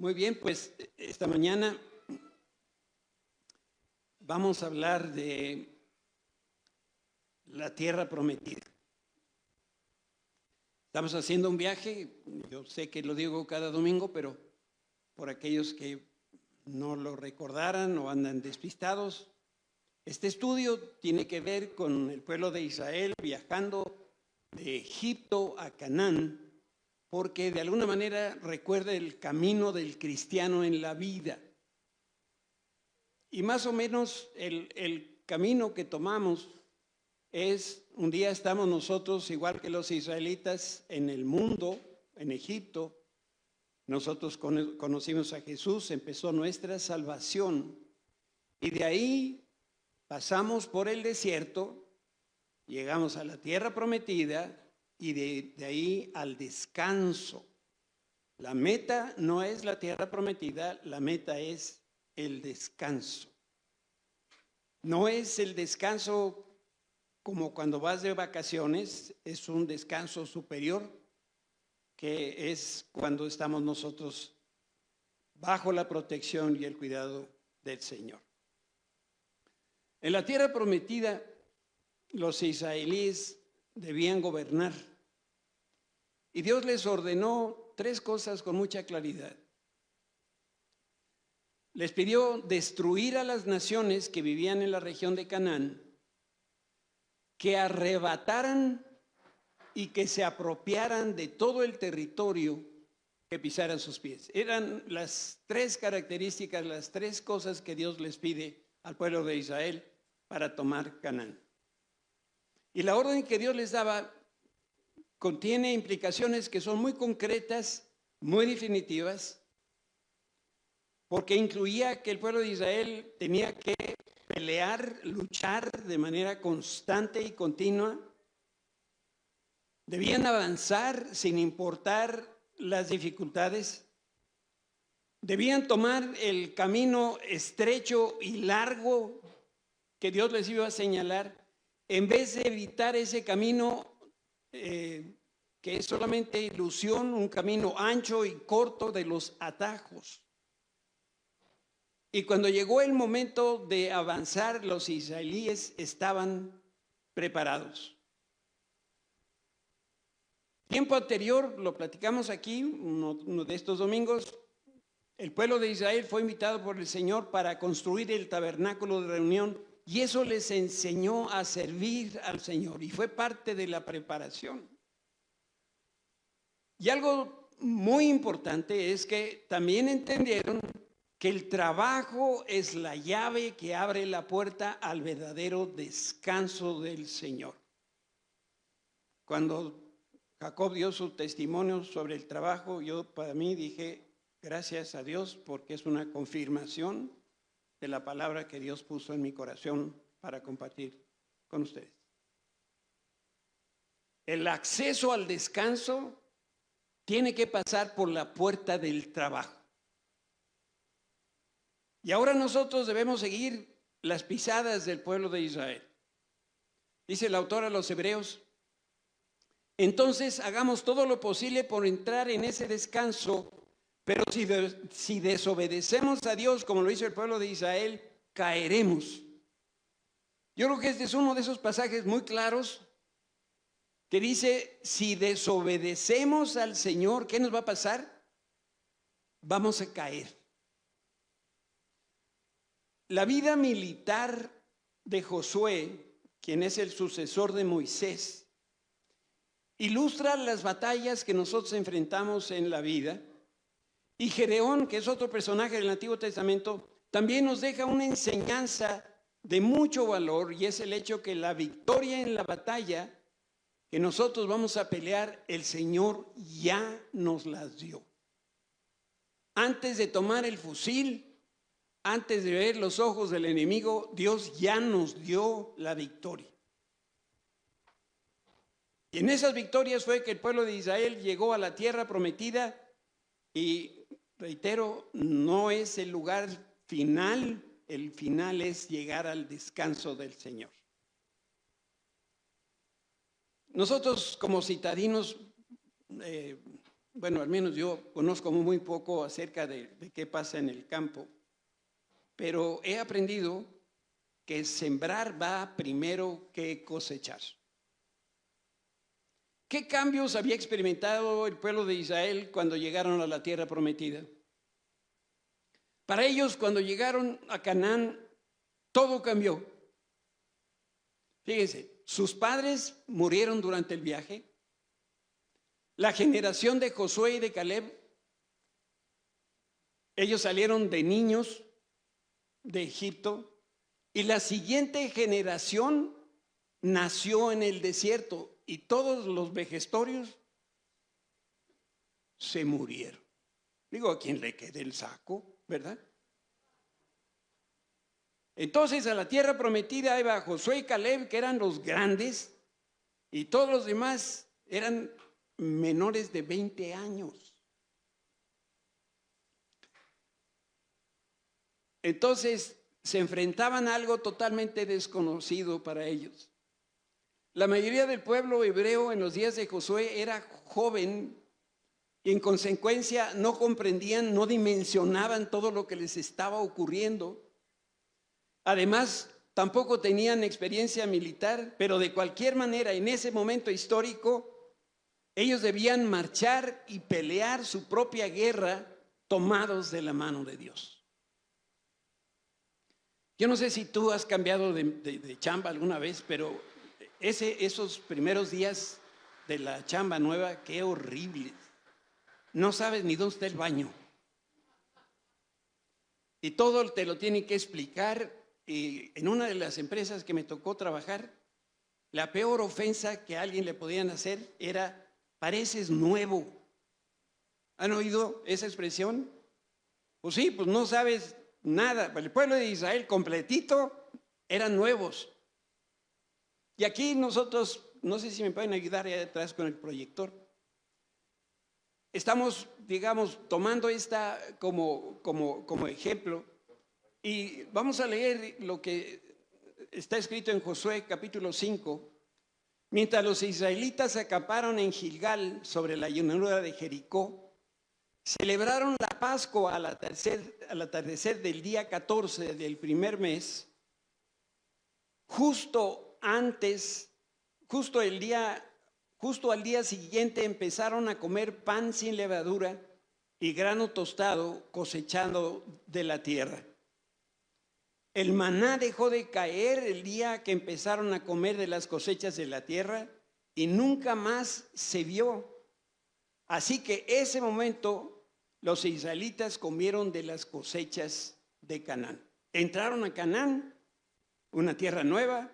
Muy bien, pues esta mañana vamos a hablar de la tierra prometida. Estamos haciendo un viaje, yo sé que lo digo cada domingo, pero por aquellos que no lo recordaran o andan despistados, este estudio tiene que ver con el pueblo de Israel viajando de Egipto a Canaán, porque de alguna manera recuerda el camino del cristiano en la vida. Y más o menos el camino que tomamos es, un día estamos nosotros, igual que los israelitas, en el mundo, en Egipto. Nosotros conocimos a Jesús, empezó nuestra salvación. Y de ahí pasamos por el desierto, llegamos a la tierra prometida y de ahí al descanso. La meta no es la tierra prometida, la meta es el descanso. No es el descanso como cuando vas de vacaciones, es un descanso superior, que es cuando estamos nosotros bajo la protección y el cuidado del Señor. En la tierra prometida, los israelíes debían gobernar. Y Dios les ordenó tres cosas con mucha claridad. Les pidió destruir a las naciones que vivían en la región de Canaán, que arrebataran y que se apropiaran de todo el territorio que pisaran sus pies. Eran las tres características, las tres cosas que Dios les pide al pueblo de Israel para tomar Canaán. Y la orden que Dios les daba contiene implicaciones que son muy concretas, muy definitivas, porque incluía que el pueblo de Israel tenía que pelear, luchar de manera constante y continua. Debían avanzar sin importar las dificultades. Debían tomar el camino estrecho y largo que Dios les iba a señalar, en vez de evitar ese camino que es solamente ilusión, un camino ancho y corto de los atajos. Y cuando llegó el momento de avanzar, los israelíes estaban preparados. Tiempo anterior, lo platicamos aquí, uno de estos domingos, el pueblo de Israel fue invitado por el Señor para construir el tabernáculo de reunión y eso les enseñó a servir al Señor y fue parte de la preparación. Y algo muy importante es que también entendieron que el trabajo es la llave que abre la puerta al verdadero descanso del Señor. Cuando Jacob dio su testimonio sobre el trabajo, yo para mí dije, gracias a Dios, porque es una confirmación de la palabra que Dios puso en mi corazón para compartir con ustedes. El acceso al descanso tiene que pasar por la puerta del trabajo. Y ahora nosotros debemos seguir las pisadas del pueblo de Israel. Dice el autor a los Hebreos, entonces hagamos todo lo posible por entrar en ese descanso, pero si desobedecemos a Dios como lo hizo el pueblo de Israel, caeremos. Yo creo que este es uno de esos pasajes muy claros que dice, si desobedecemos al Señor, ¿qué nos va a pasar? Vamos a caer. La vida militar de Josué, quien es el sucesor de Moisés, ilustra las batallas que nosotros enfrentamos en la vida. Y Gedeón, que es otro personaje del Antiguo Testamento, también nos deja una enseñanza de mucho valor y es el hecho que la victoria en la batalla que nosotros vamos a pelear, el Señor ya nos las dio. Antes de tomar el fusil, antes de ver los ojos del enemigo, Dios ya nos dio la victoria. Y en esas victorias fue que el pueblo de Israel llegó a la tierra prometida y, reitero, no es el lugar final, el final es llegar al descanso del Señor. Nosotros como citadinos bueno, al menos yo conozco muy poco acerca de qué pasa en el campo, pero he aprendido que sembrar va primero que cosechar. ¿Qué cambios había experimentado el pueblo de Israel cuando llegaron a la tierra prometida? Para ellos, cuando llegaron a Canaán, todo cambió. Fíjense, sus padres murieron durante el viaje. La generación de Josué y de Caleb, ellos salieron de niños de Egipto, y la siguiente generación nació en el desierto y todos los vejestorios se murieron. Digo, a quien le quede el saco, ¿verdad? Entonces a la tierra prometida iba Josué y Caleb, que eran los grandes, y todos los demás eran menores de 20 años. Entonces se enfrentaban a algo totalmente desconocido para ellos. La mayoría del pueblo hebreo en los días de Josué era joven y en consecuencia no comprendían, no dimensionaban todo lo que les estaba ocurriendo. Además, tampoco tenían experiencia militar, pero de cualquier manera en ese momento histórico ellos debían marchar y pelear su propia guerra tomados de la mano de Dios. Yo no sé si tú has cambiado de chamba alguna vez, pero esos primeros días de la chamba nueva, qué horrible. No sabes ni dónde está el baño. Y todo te lo tienen que explicar. Y en una de las empresas que me tocó trabajar, la peor ofensa que a alguien le podían hacer era: pareces nuevo. ¿Han oído esa expresión? Pues sí, pues no sabes nada. El pueblo de Israel completito eran nuevos. Y aquí nosotros, no sé si me pueden ayudar ahí atrás con el proyector. Estamos, digamos, tomando esta como ejemplo, y vamos a leer lo que está escrito en Josué capítulo 5. Mientras los israelitas acamparon en Gilgal sobre la llanura de Jericó, celebraron la Pascua al atardecer del día 14 del primer mes, justo al día siguiente empezaron a comer pan sin levadura y grano tostado cosechando de la tierra. El maná dejó de caer el día que empezaron a comer de las cosechas de la tierra y nunca más se vio. Así que ese momento los israelitas comieron de las cosechas de Canaán. Entraron a Canaán, una tierra nueva,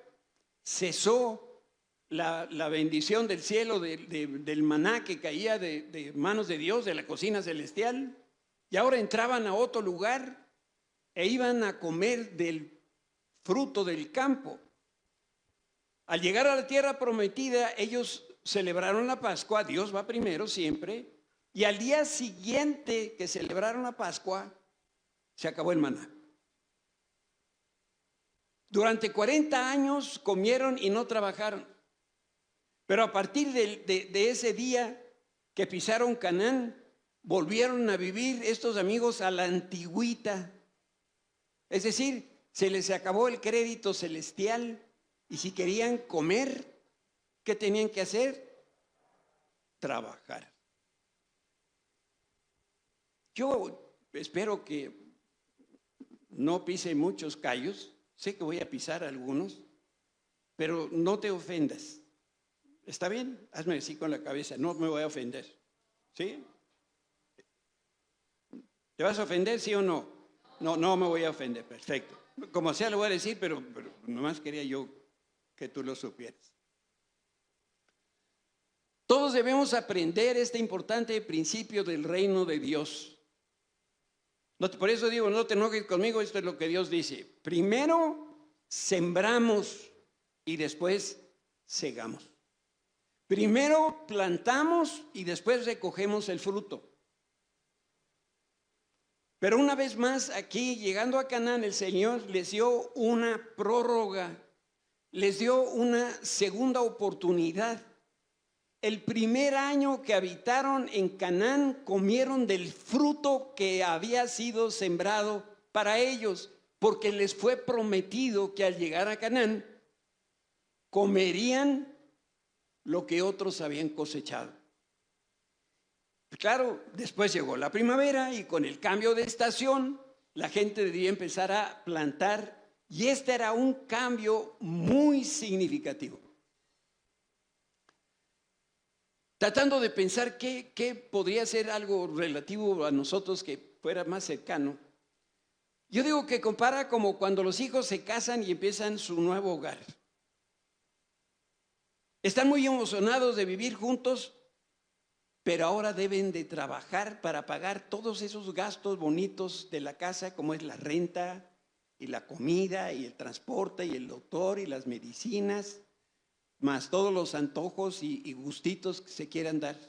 cesó la bendición del cielo, del maná que caía de manos de Dios, de la cocina celestial, y ahora entraban a otro lugar e iban a comer del fruto del campo. Al llegar a la tierra prometida, ellos celebraron la Pascua, Dios va primero siempre, y al día siguiente que celebraron la Pascua, se acabó el maná. Durante 40 años comieron y no trabajaron, pero a partir de ese día que pisaron Canaán, volvieron a vivir estos amigos a la antigüita. Es decir, se les acabó el crédito celestial y si querían comer, ¿qué tenían que hacer? Trabajar. Yo espero que no pise muchos callos, sé que voy a pisar algunos, pero no te ofendas. ¿Está bien? Hazme así con la cabeza, no me voy a ofender. ¿Sí? ¿Te vas a ofender, sí o no? No me voy a ofender, perfecto. Como sea lo voy a decir, pero nomás quería yo que tú lo supieras. Todos debemos aprender este importante principio del reino de Dios. Por eso digo, no te enojes conmigo, esto es lo que Dios dice. Primero sembramos y después segamos. Primero plantamos y después recogemos el fruto. Pero una vez más aquí, llegando a Canaán, el Señor les dio una prórroga, les dio una segunda oportunidad. el primer año que habitaron en Canaán, comieron del fruto que había sido sembrado para ellos, porque les fue prometido que al llegar a Canaán, comerían lo que otros habían cosechado. Claro, después llegó la primavera y con el cambio de estación, la gente debía empezar a plantar, y este era un cambio muy significativo. Tratando de pensar qué podría ser algo relativo a nosotros que fuera más cercano, yo digo que compara como cuando los hijos se casan y empiezan su nuevo hogar. Están muy emocionados de vivir juntos, pero ahora deben de trabajar para pagar todos esos gastos bonitos de la casa, como es la renta y la comida y el transporte y el doctor y las medicinas, más todos los antojos y gustitos que se quieran dar.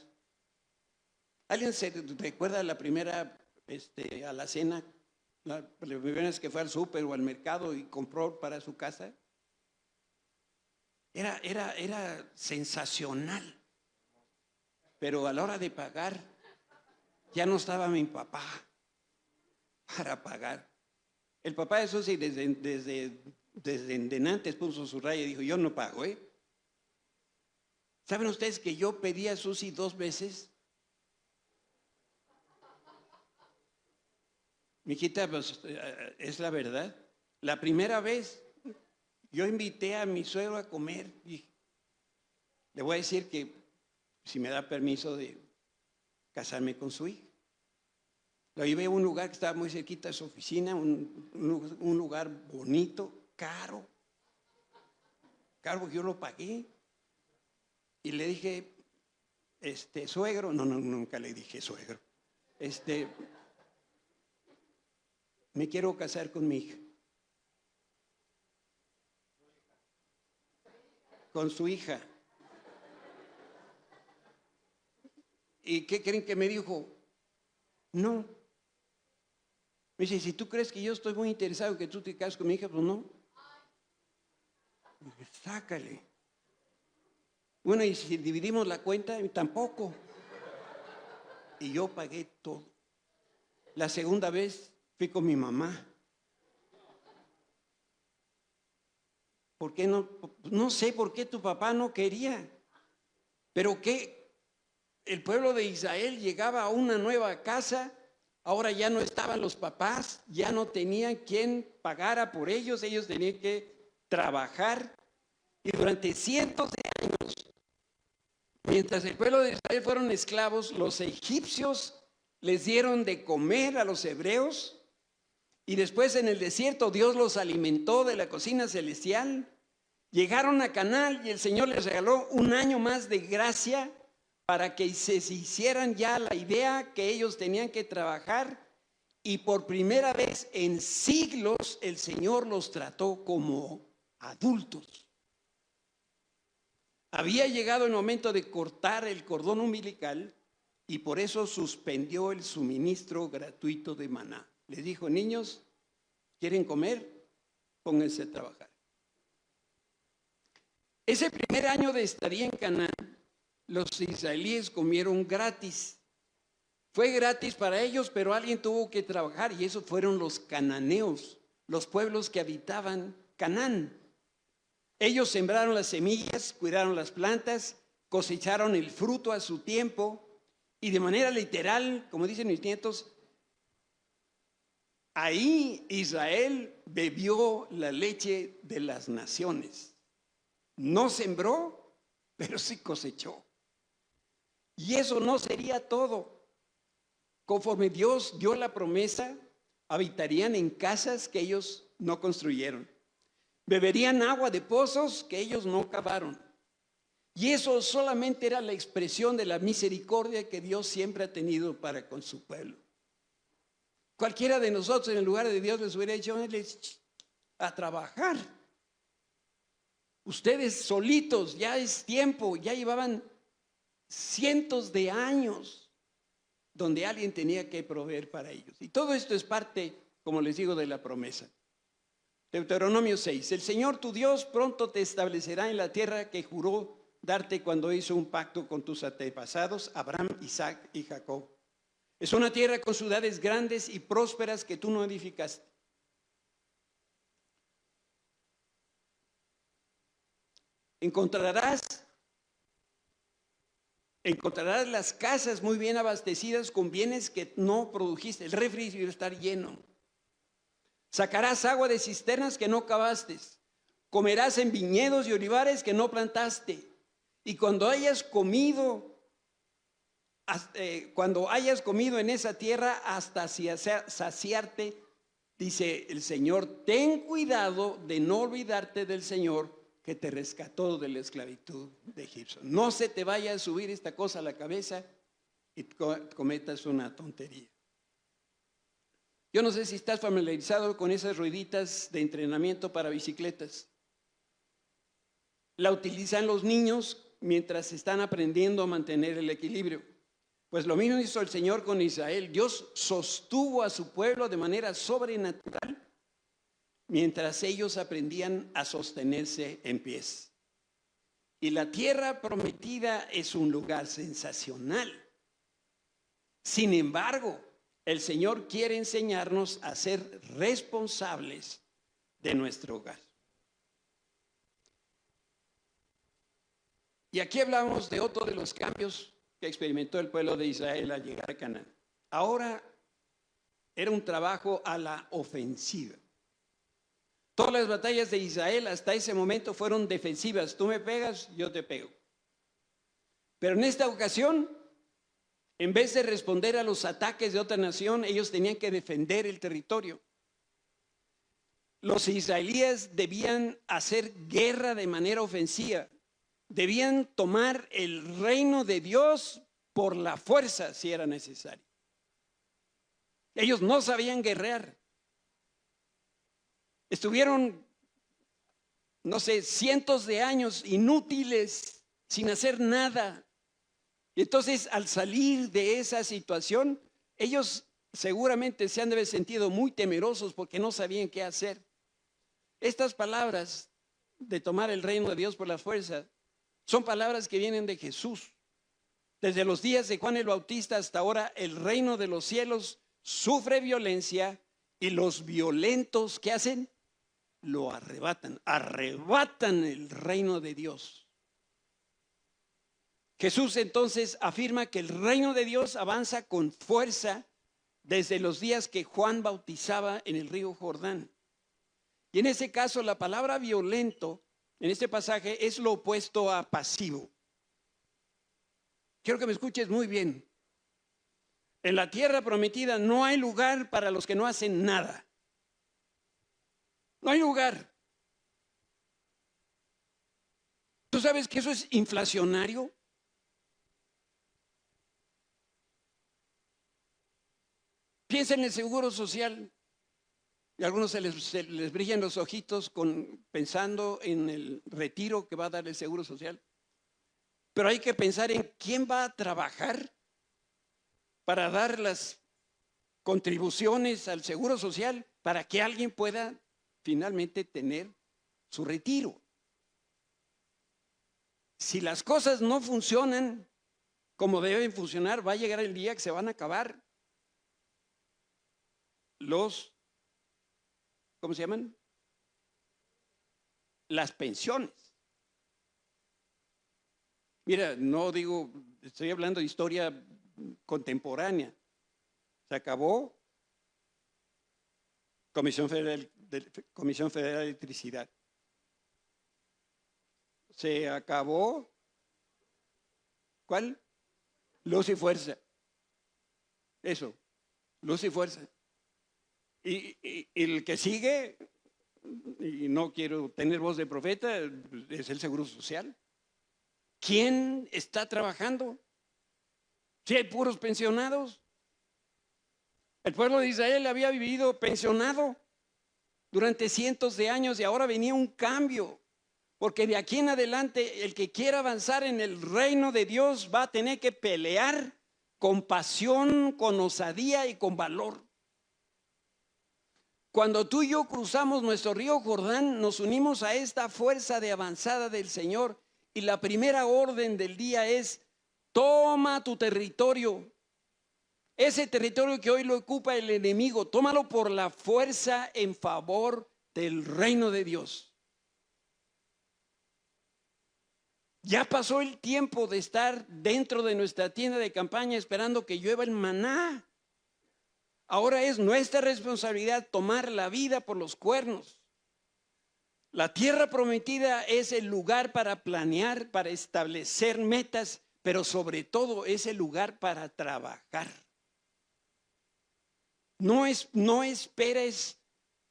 ¿Alguien se recuerda la primera alacena? La primera vez que fue al súper o al mercado y compró para su casa. Era sensacional. Pero a la hora de pagar, ya no estaba mi papá para pagar. El papá, eso sí, desde antes puso su raya y dijo, yo no pago, ¿eh? ¿Saben ustedes que yo pedí a Susi 2 veces? Mijita, pues es la verdad. La primera vez yo invité a mi suegro a comer y le voy a decir que si me da permiso de casarme con su hija. Lo llevé a un lugar que estaba muy cerquita de su oficina, un lugar bonito, caro porque yo lo pagué. Y le dije, suegro, no, nunca le dije suegro, me quiero casar con mi hija. Con su hija. ¿Y qué creen que me dijo? No. Me dice, si tú crees que yo estoy muy interesado en que tú te cases con mi hija, pues no. Dije, sácale. Bueno, y si dividimos la cuenta, tampoco. Y yo pagué todo. La segunda vez fui con mi mamá. ¿Por qué no? No sé por qué tu papá no quería. Pero que el pueblo de Israel llegaba a una nueva casa. Ahora ya no estaban los papás, ya no tenían quien pagara por ellos tenían que trabajar. Y durante cientos de años, mientras el pueblo de Israel fueron esclavos, los egipcios les dieron de comer a los hebreos, y después en el desierto Dios los alimentó de la cocina celestial. Llegaron a Canaán y el Señor les regaló un año más de gracia para que se hicieran ya la idea que ellos tenían que trabajar, y por primera vez en siglos el Señor los trató como adultos. Había llegado el momento de cortar el cordón umbilical y por eso suspendió el suministro gratuito de maná. Les dijo, niños, ¿quieren comer? Pónganse a trabajar. Ese primer año de estadía en Canaán, los israelíes comieron gratis. Fue gratis para ellos, pero alguien tuvo que trabajar, y esos fueron los cananeos, los pueblos que habitaban Canaán. Ellos sembraron las semillas, cuidaron las plantas, cosecharon el fruto a su tiempo, y de manera literal, como dicen mis nietos, ahí Israel bebió la leche de las naciones. No sembró, pero sí cosechó. Y eso no sería todo. Conforme Dios dio la promesa, habitarían en casas que ellos no construyeron. Beberían agua de pozos que ellos no cavaron. Y eso solamente era la expresión de la misericordia que Dios siempre ha tenido para con su pueblo. Cualquiera de nosotros en el lugar de Dios les hubiera dicho, a trabajar. Ustedes solitos, ya es tiempo, ya llevaban cientos de años donde alguien tenía que proveer para ellos. Y todo esto es parte, como les digo, de la promesa. Deuteronomio 6, el Señor tu Dios pronto te establecerá en la tierra que juró darte cuando hizo un pacto con tus antepasados, Abraham, Isaac y Jacob. Es una tierra con ciudades grandes y prósperas que tú no edificaste. Encontrarás las casas muy bien abastecidas con bienes que no produjiste. El refrigerador va a estar lleno. Sacarás agua de cisternas que no cavaste. Comerás en viñedos y olivares que no plantaste. Y cuando hayas comido en esa tierra hasta saciarte, dice el Señor, ten cuidado de no olvidarte del Señor que te rescató de la esclavitud de Egipto. No se te vaya a subir esta cosa a la cabeza y cometas una tontería. Yo no sé si estás familiarizado con esas rueditas de entrenamiento para bicicletas. La utilizan los niños mientras están aprendiendo a mantener el equilibrio. Pues lo mismo hizo el Señor con Israel. Dios sostuvo a su pueblo de manera sobrenatural mientras ellos aprendían a sostenerse en pies. Y la tierra prometida es un lugar sensacional. Sin embargo, el Señor quiere enseñarnos a ser responsables de nuestro hogar. Y aquí hablamos de otro de los cambios que experimentó el pueblo de Israel al llegar a Canaán. Ahora era un trabajo a la ofensiva. Todas las batallas de Israel hasta ese momento fueron defensivas. Tú me pegas, yo te pego. Pero en esta ocasión, en vez de responder a los ataques de otra nación, ellos tenían que defender el territorio. Los israelíes debían hacer guerra de manera ofensiva. Debían tomar el reino de Dios por la fuerza si era necesario. Ellos no sabían guerrear. Estuvieron, no sé, cientos de años inútiles, sin hacer nada. Y entonces, al salir de esa situación, ellos seguramente se han de haber sentido muy temerosos porque no sabían qué hacer. Estas palabras de tomar el reino de Dios por la fuerza son palabras que vienen de Jesús. Desde los días de Juan el Bautista hasta ahora, el reino de los cielos sufre violencia y los violentos, ¿qué hacen? Lo arrebatan el reino de Dios. Jesús entonces afirma que el reino de Dios avanza con fuerza desde los días que Juan bautizaba en el río Jordán. Y en ese caso la palabra violento en este pasaje es lo opuesto a pasivo. Quiero que me escuches muy bien. En la tierra prometida no hay lugar para los que no hacen nada. No hay lugar. ¿Tú sabes que eso es inflacionario? Piensa en el seguro social. Y a algunos se les brillan los ojitos pensando en el retiro que va a dar el seguro social. Pero hay que pensar en quién va a trabajar para dar las contribuciones al seguro social para que alguien pueda finalmente tener su retiro. Si las cosas no funcionan como deben funcionar, va a llegar el día que se van a acabar ¿cómo se llaman? Las pensiones. Mira, no digo, estoy hablando de historia contemporánea. Se acabó Comisión Federal de Electricidad. Se acabó, ¿cuál? Luz y Fuerza. Eso, Luz y Fuerza. Y el que sigue, y no quiero tener voz de profeta, es el Seguro Social. ¿Quién está trabajando? Si hay puros pensionados. El pueblo de Israel había vivido pensionado durante cientos de años y ahora venía un cambio. Porque de aquí en adelante el que quiera avanzar en el reino de Dios va a tener que pelear con pasión, con osadía y con valor. Cuando tú y yo cruzamos nuestro río Jordán, nos unimos a esta fuerza de avanzada del Señor Y la primera orden del día es: toma tu territorio. Ese territorio que hoy lo ocupa el enemigo, tómalo por la fuerza en favor del reino de Dios. Ya pasó el tiempo de estar dentro de nuestra tienda de campaña esperando que llueva el maná. Ahora es nuestra responsabilidad tomar la vida por los cuernos. La tierra prometida es el lugar para planear, para establecer metas, pero sobre todo es el lugar para trabajar. No esperes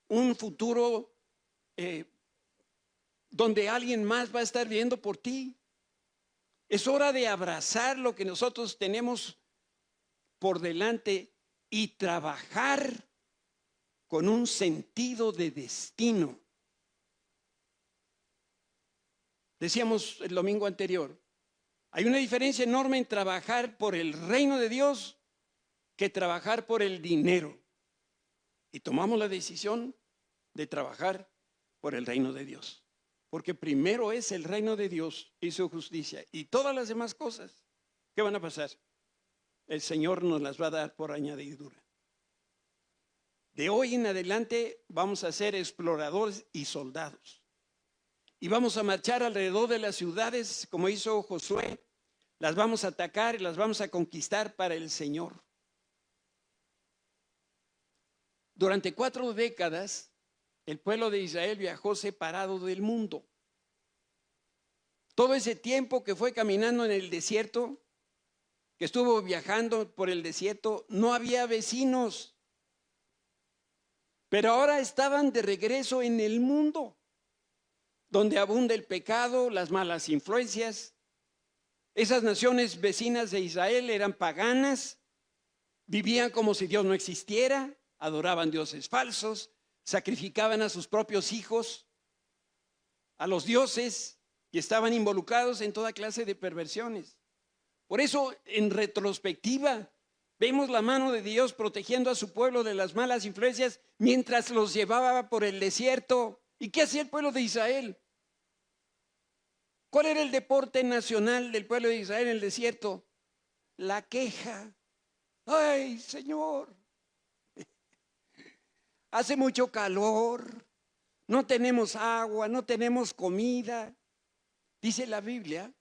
un futuro donde alguien más va a estar viendo por ti. Es hora de abrazar lo que nosotros tenemos por delante y trabajar con un sentido de destino. Decíamos el domingo anterior, hay una diferencia enorme en trabajar por el reino de Dios que trabajar por el dinero. Y tomamos la decisión de trabajar por el reino de Dios. Porque primero es el reino de Dios y su justicia. Y todas las demás cosas, ¿qué van a pasar? El Señor nos las va a dar por añadidura. De hoy en adelante vamos a ser exploradores y soldados. Y vamos a marchar alrededor de las ciudades como hizo Josué. Las vamos a atacar y las vamos a conquistar para el Señor. Durante 4 décadas, el pueblo de Israel viajó separado del mundo. Todo ese tiempo que fue caminando en el desierto, que estuvo viajando por el desierto, no había vecinos. Pero ahora estaban de regreso en el mundo, donde abunda el pecado, las malas influencias. Esas naciones vecinas de Israel eran paganas, vivían como si Dios no existiera, adoraban dioses falsos, sacrificaban a sus propios hijos, a los dioses, y estaban involucrados en toda clase de perversiones. Por eso, en retrospectiva, vemos la mano de Dios protegiendo a su pueblo de las malas influencias mientras los llevaba por el desierto. ¿Y qué hacía el pueblo de Israel? ¿Cuál era el deporte nacional del pueblo de Israel en el desierto? La queja. ¡Ay, Señor! Hace mucho calor, no tenemos agua, no tenemos comida. Dice la Biblia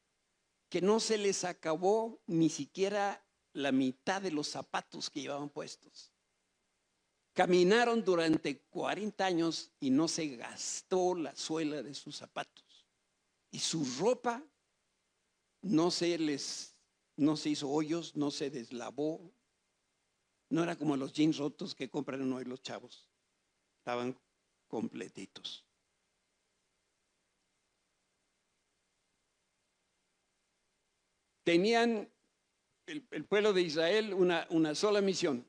que no se les acabó ni siquiera la mitad de los zapatos que llevaban puestos. Caminaron durante 40 años y no se gastó la suela de sus zapatos. Y su ropa no se hizo hoyos, no se deslavó. No era como los jeans rotos que compran hoy los chavos. Estaban completitos. Tenían el pueblo de Israel una sola misión: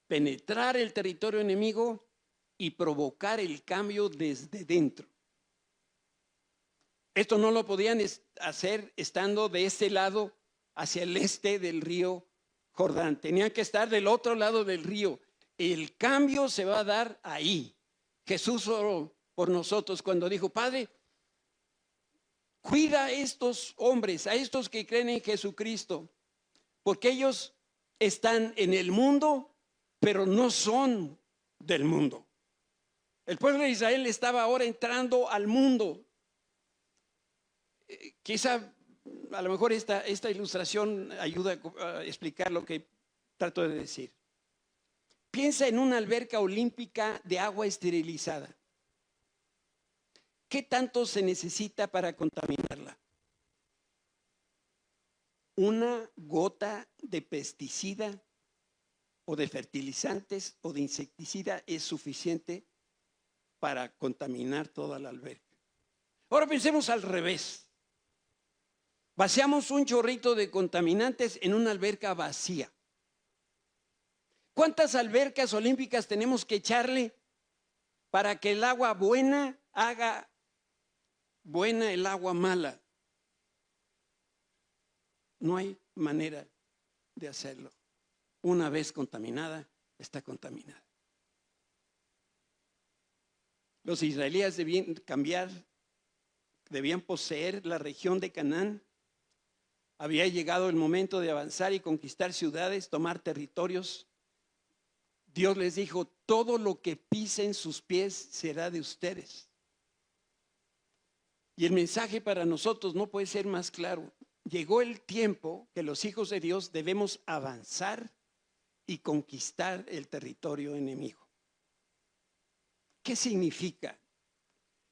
penetrar el territorio enemigo y provocar el cambio desde dentro. Esto no lo podían hacer estando de este lado hacia el este del río Jordán. Tenían que estar del otro lado del río. El cambio se va a dar ahí. Jesús oró por nosotros cuando dijo: Padre, cuida a estos hombres, a estos que creen en Jesucristo, porque ellos están en el mundo, pero no son del mundo. El pueblo de Israel estaba ahora entrando al mundo. Quizá a lo mejor esta ilustración ayuda a explicar lo que trato de decir. Piensa en una alberca olímpica de agua esterilizada. ¿Qué tanto se necesita para contaminarla? Una gota de pesticida o de fertilizantes o de insecticida es suficiente para contaminar toda la alberca. Ahora pensemos al revés. Vaciamos un chorrito de contaminantes en una alberca vacía. ¿Cuántas albercas olímpicas tenemos que echarle para que el agua buena haga buena el agua mala? No hay manera de hacerlo. Una vez contaminada, está contaminada. Los israelíes debían debían poseer la región de Canaán. Había llegado el momento de avanzar y conquistar ciudades, tomar territorios. Dios les dijo, todo lo que pisen sus pies será de ustedes. Y el mensaje para nosotros no puede ser más claro. Llegó el tiempo que los hijos de Dios debemos avanzar y conquistar el territorio enemigo. ¿Qué significa?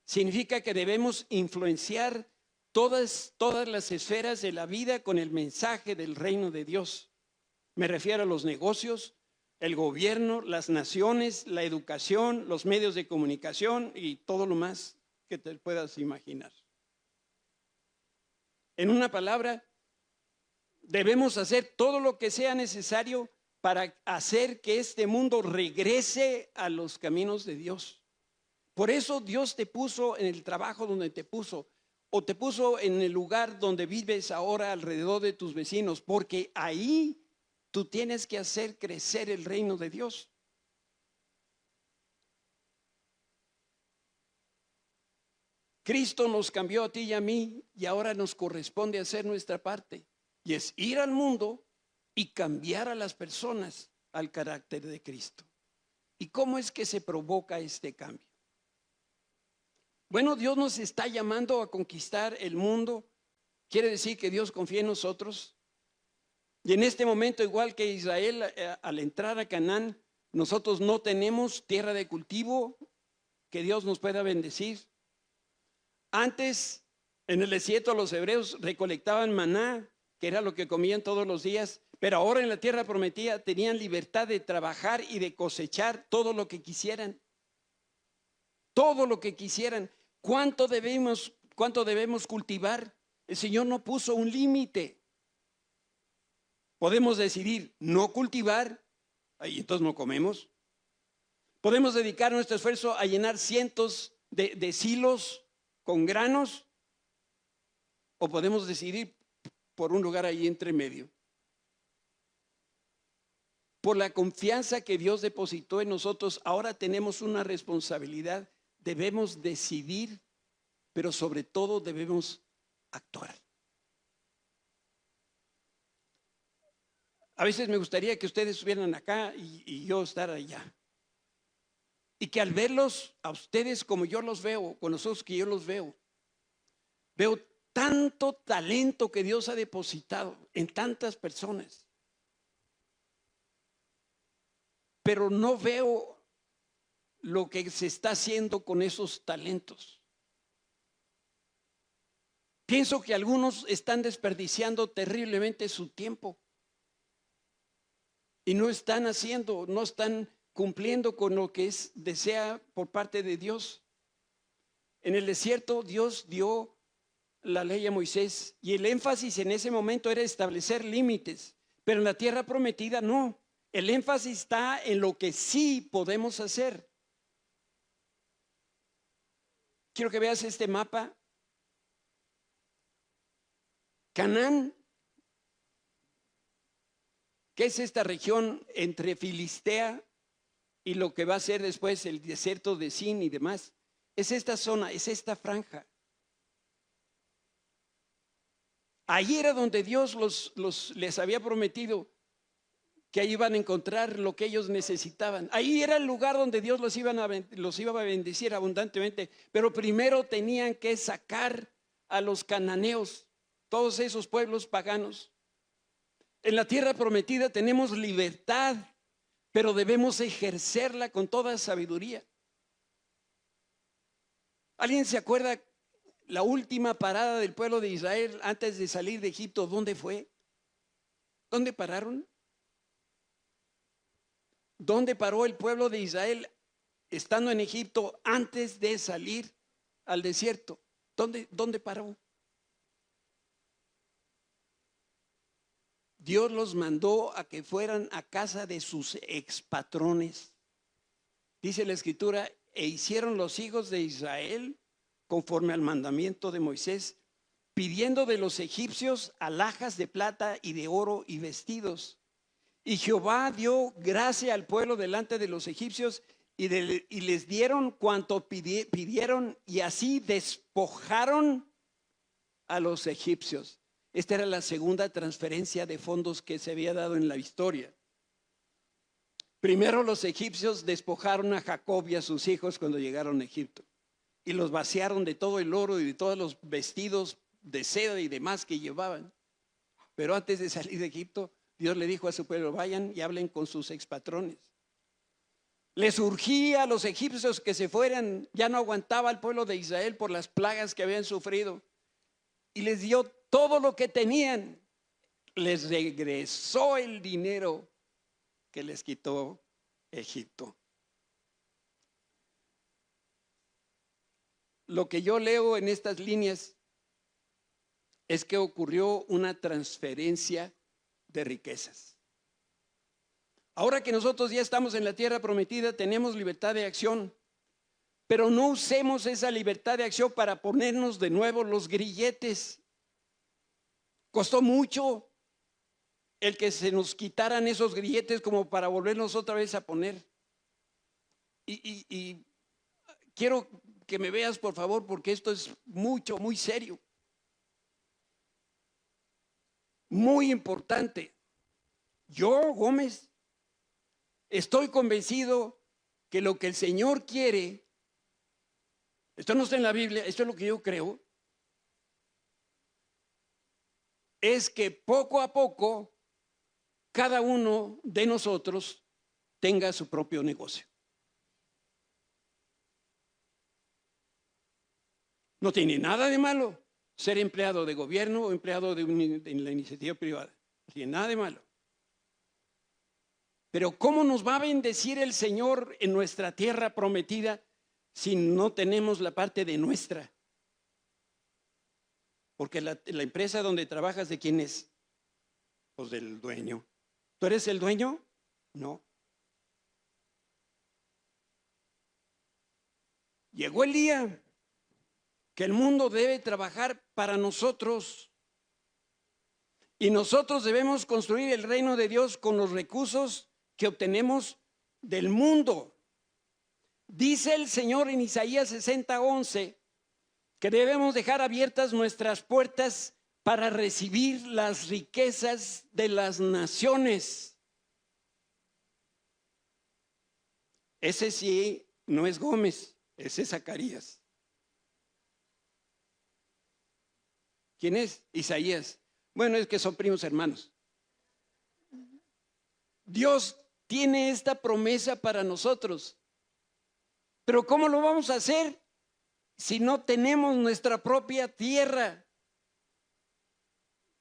Significa que debemos influenciar todas las esferas de la vida con el mensaje del reino de Dios. Me refiero a los negocios, el gobierno, las naciones, la educación, los medios de comunicación y todo lo más que te puedas imaginar. En una palabra, debemos hacer todo lo que sea necesario para hacer que este mundo regrese a los caminos de Dios. Por eso Dios te puso en el trabajo donde te puso, o te puso en el lugar donde vives ahora alrededor de tus vecinos, porque ahí tú tienes que hacer crecer el reino de Dios. Cristo nos cambió a ti y a mí y ahora nos corresponde hacer nuestra parte, y es ir al mundo y cambiar a las personas al carácter de Cristo. ¿Y cómo es que se provoca este cambio? Bueno, Dios nos está llamando a conquistar el mundo. Quiere decir que Dios confía en nosotros. Y en este momento, igual que Israel, al entrar a Canaán, nosotros no tenemos tierra de cultivo que Dios nos pueda bendecir. Antes, en el desierto, los hebreos recolectaban maná, que era lo que comían todos los días, pero ahora en la tierra prometida tenían libertad de trabajar y de cosechar todo lo que quisieran. Todo lo que quisieran. ¿Cuánto debemos cultivar? El Señor no puso un límite. Podemos decidir no cultivar, y entonces no comemos. Podemos dedicar nuestro esfuerzo a llenar cientos de silos con granos, o podemos decidir por un lugar ahí entre medio. Por la confianza que Dios depositó en nosotros, ahora tenemos una responsabilidad. Debemos decidir, pero sobre todo debemos actuar. A veces me gustaría que ustedes estuvieran acá y yo estar allá. Y que al verlos a ustedes como yo los veo, con los ojos que yo los veo tanto talento que Dios ha depositado en tantas personas. Pero no veo lo que se está haciendo con esos talentos. Pienso que algunos están desperdiciando terriblemente su tiempo y no están cumpliendo con lo que desea por parte de Dios. En el desierto Dios dio la ley a Moisés y el énfasis en ese momento era establecer límites, pero en la tierra prometida no. El énfasis está en lo que sí podemos hacer. Quiero que veas este mapa. Canaán, que es esta región entre Filistea y lo que va a ser después el desierto de Sin y demás, es esta zona, es esta franja. Ahí era donde Dios les había prometido que ahí iban a encontrar lo que ellos necesitaban. Ahí era el lugar donde Dios los iba a bendecir abundantemente, pero primero tenían que sacar a los cananeos, todos esos pueblos paganos. En la tierra prometida tenemos libertad, pero debemos ejercerla con toda sabiduría. ¿Alguien se acuerda la última parada del pueblo de Israel antes de salir de Egipto? ¿Dónde fue? ¿Dónde pararon? ¿Dónde paró el pueblo de Israel estando en Egipto antes de salir al desierto? ¿Dónde paró? Dios los mandó a que fueran a casa de sus expatrones. Dice la Escritura, e hicieron los hijos de Israel conforme al mandamiento de Moisés, pidiendo de los egipcios alhajas de plata y de oro y vestidos. Y Jehová dio gracia al pueblo delante de los egipcios y les dieron cuanto pidieron, y así despojaron a los egipcios. Esta era la segunda transferencia de fondos que se había dado en la historia. Primero los egipcios despojaron a Jacob y a sus hijos cuando llegaron a Egipto y los vaciaron de todo el oro y de todos los vestidos de seda y demás que llevaban. Pero antes de salir de Egipto, Dios le dijo a su pueblo: vayan y hablen con sus expatrones. Les urgía a los egipcios que se fueran, ya no aguantaba el pueblo de Israel por las plagas que habían sufrido. Y les dio todo lo que tenían. Les regresó el dinero que les quitó Egipto. Lo que yo leo en estas líneas es que ocurrió una transferencia de riquezas. Ahora que nosotros ya estamos en la tierra prometida, tenemos libertad de acción, pero no usemos esa libertad de acción para ponernos de nuevo los grilletes. Costó mucho el que se nos quitaran esos grilletes como para volvernos otra vez a poner. Y quiero que me veas, por favor, porque esto es muy serio. Muy importante. Yo, Gómez, estoy convencido que lo que el Señor quiere, esto no está en la Biblia, esto es lo que yo creo, es que poco a poco cada uno de nosotros tenga su propio negocio. No tiene nada de malo ser empleado de gobierno o empleado de la iniciativa privada. No tiene nada de malo. Pero ¿cómo nos va a bendecir el Señor en nuestra tierra prometida si no tenemos la parte de nuestra? Porque la empresa donde trabajas, ¿de quién es? Pues del dueño. ¿Tú eres el dueño? No. Llegó el día que el mundo debe trabajar para nosotros y nosotros debemos construir el reino de Dios con los recursos que obtenemos del mundo. Dice el Señor en Isaías 60:11 que debemos dejar abiertas nuestras puertas para recibir las riquezas de las naciones. Ese sí no es Gómez, ese es Zacarías. ¿Quién es? Isaías. Bueno, es que son primos hermanos. Dios tiene esta promesa para nosotros. Pero ¿cómo lo vamos a hacer si no tenemos nuestra propia tierra?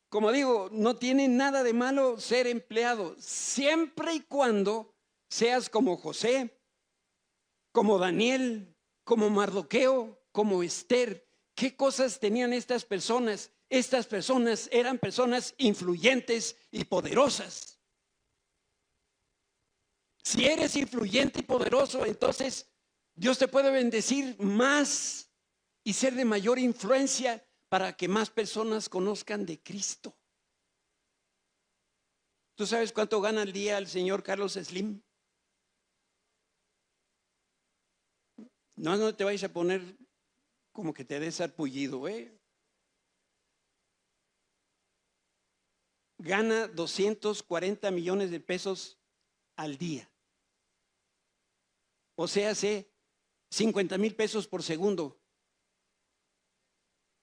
Como digo, no tiene nada de malo ser empleado, siempre y cuando seas como José, como Daniel, como Mardoqueo, como Esther. ¿Qué cosas tenían estas personas? Estas personas eran personas influyentes y poderosas. Si eres influyente y poderoso, entonces Dios te puede bendecir más y ser de mayor influencia para que más personas conozcan de Cristo. ¿Tú sabes cuánto gana al día el señor Carlos Slim? No te vayas a poner como que te des sarpullido, Gana 240 millones de pesos al día. O sea, hace 50,000 pesos por segundo.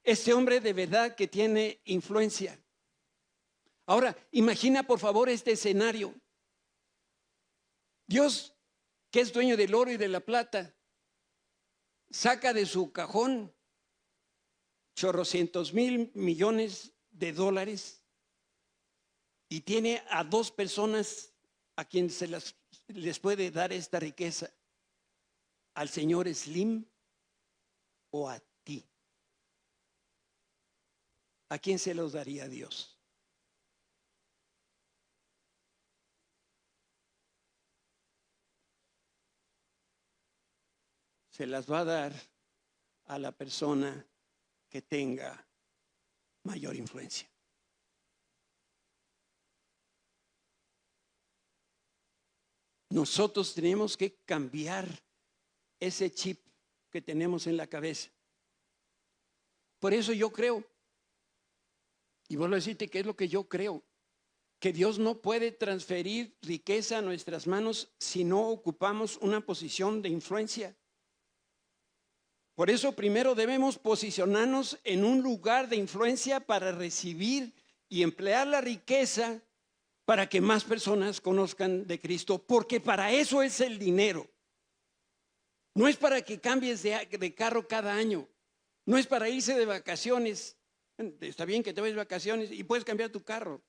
Este hombre de verdad que tiene influencia. Ahora, imagina por favor este escenario. Dios, que es dueño del oro y de la plata, saca de su cajón chorrocientos mil millones de dólares y tiene a dos personas a quienes les puede dar esta riqueza: al señor Slim o a ti. ¿A quién se los daría Dios? Se las va a dar a la persona que tenga mayor influencia. Nosotros tenemos que cambiar ese chip que tenemos en la cabeza. Por eso yo creo Y vuelvo a decirte que es lo que yo creo, que Dios no puede transferir riqueza a nuestras manos si no ocupamos una posición de influencia. Por eso primero debemos posicionarnos en un lugar de influencia para recibir y emplear la riqueza para que más personas conozcan de Cristo, porque para eso es el dinero. No es para que cambies de carro cada año, no es para irse de vacaciones. Está bien que te vayas de vacaciones y puedes cambiar tu carro,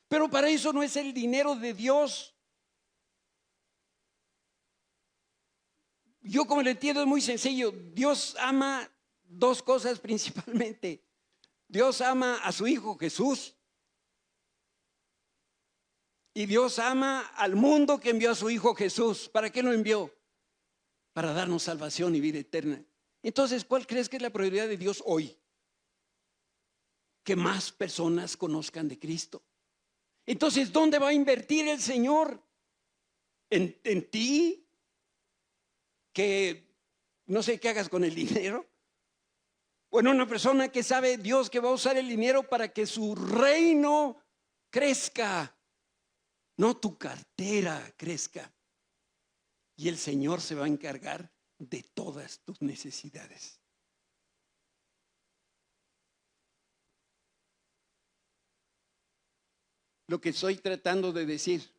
pero para eso no es el dinero de Dios. Yo como lo entiendo es muy sencillo. Dios ama dos cosas principalmente. Dios ama a su Hijo Jesús y Dios ama al mundo que envió a su Hijo Jesús. ¿Para qué lo envió? Para darnos salvación y vida eterna. Entonces, ¿cuál crees que es la prioridad de Dios hoy? Que más personas conozcan de Cristo. Entonces, ¿dónde va a invertir el Señor? ¿En ti? Que no sé qué hagas con el dinero. Bueno, una persona que sabe Dios que va a usar el dinero para que su reino crezca, no tu cartera crezca. Y el Señor se va a encargar de todas tus necesidades. Lo que estoy tratando de decir